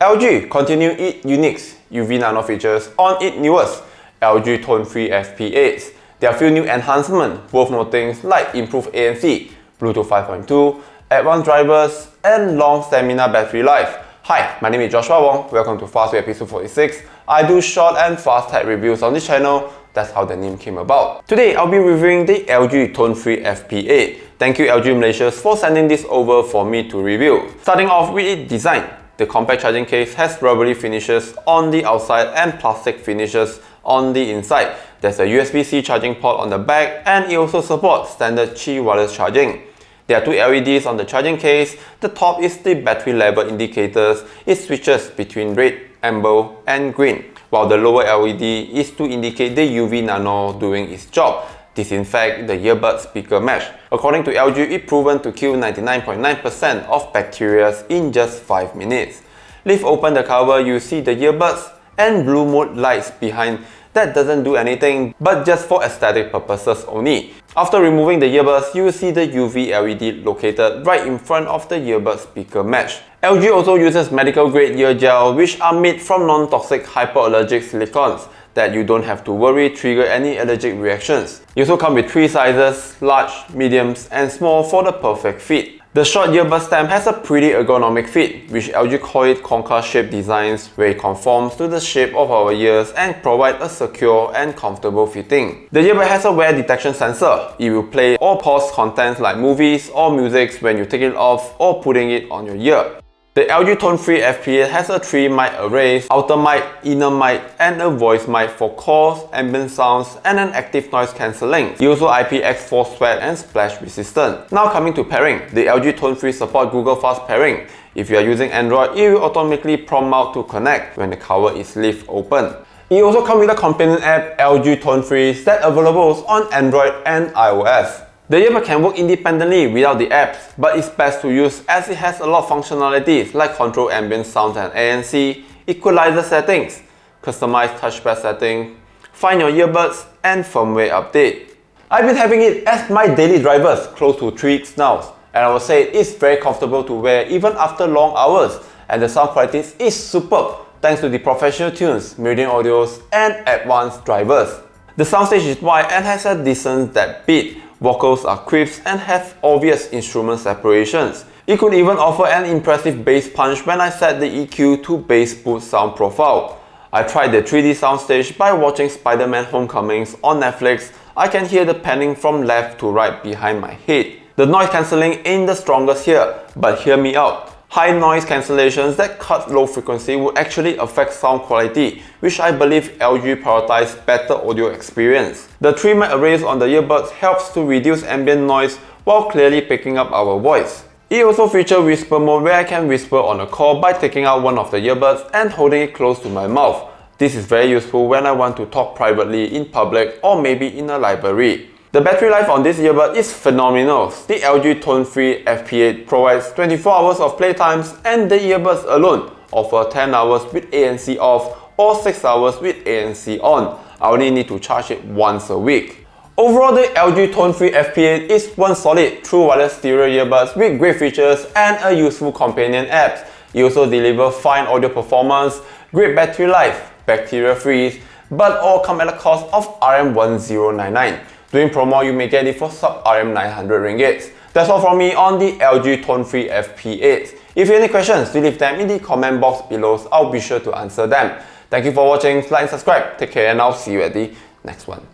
LG continue its unique UVnano features on its newest LG tone-free FP8s. There are few new enhancements worth noting like improved ANC, Bluetooth 5.2, advanced drivers, and long stamina battery life. Hi, my name is Joshua Wong. Welcome to Fast Way episode 46. I do short and fast tech reviews on this channel. That's how the name came about. Today, I'll be reviewing the LG tone-free FP8. Thank you LG Malaysia for sending this over for me to review. Starting off with its design. The compact charging case has rubbery finishes on the outside and plastic finishes on the inside. There's a USB-C charging port on the back, and it also supports standard Qi wireless charging. There are two LEDs on the charging case. The top is the battery level indicators. It switches between red, amber, and green, while the lower LED is to indicate the UVnano doing its job, disinfect the earbud speaker mesh. According to LG, it's proven to kill 99.9% of bacteria in just 5 minutes. Lift open the cover, you see the earbuds and blue mode lights behind. That doesn't do anything but just for aesthetic purposes only. After removing the earbuds, you will see the UV LED located right in front of the earbud speaker mesh. LG also uses medical grade ear gel which are made from non-toxic hypoallergic silicones that you don't have to worry trigger any allergic reactions. It also comes with 3 sizes, large, mediums, and small for the perfect fit. The short earbud stem has a pretty ergonomic fit, which LG call it concha shape designs, where it conforms to the shape of our ears and provide a secure and comfortable fitting. The earbud has a wear detection sensor. It will play or pause contents like movies or music when you take it off or putting it on your ear. The LG tone-free FP8 has a 3 mic arrays, outer mic, inner mic, and a voice mic for calls, ambient sounds, and an active noise cancelling. It also IPX4 sweat and splash resistant. Now coming to pairing, the LG tone-free support Google Fast Pairing. If you are using Android, it will automatically prompt out to connect when the cover is left open. It also comes with a companion app, LG Tone-free, that's available on Android and iOS. The earbud can work independently without the apps, but it's best to use as it has a lot of functionalities like control ambient sound and ANC, equalizer settings, customize touchpad setting, find your earbuds, and firmware update. I've been having it as my daily drivers close to 3 weeks now, and I would say it's very comfortable to wear even after long hours, and the sound quality is superb thanks to the professional tunes, Meridian audios, and advanced drivers. The soundstage is wide and has a decent depth beat. Vocals are crisp and have obvious instrument separations. It could even offer an impressive bass punch when I set the EQ to bass boost sound profile. I tried the 3D soundstage by watching Spider-Man Homecomings on Netflix. I can hear the panning from left to right behind my head. The noise cancelling ain't the strongest here, but hear me out. High noise cancellations that cut low frequency would actually affect sound quality, which I believe LG prioritized better audio experience. The 3 mic arrays on the earbuds helps to reduce ambient noise while clearly picking up our voice. It also features whisper mode where I can whisper on a call by taking out one of the earbuds and holding it close to my mouth. This is very useful when I want to talk privately in public or maybe in a library. The battery life on this earbud is phenomenal. The LG tone-free FP8 provides 24 hours of playtimes, and the earbuds alone offer 10 hours with ANC off or 6 hours with ANC on. I only need to charge it once a week. Overall, the LG tone-free FP8 is one solid true wireless stereo earbuds with great features and a useful companion app. It also delivers fine audio performance, great battery life, bacteria-free, but all come at a cost of Rm1099. During promo, you may get it for sub Rm900 ringgit. That's all from me on the LG tone-free FP8. If you have any questions, do leave them in the comment box below. I'll be sure to answer them. Thank you for watching, like and subscribe. Take care, and I'll see you at the next one.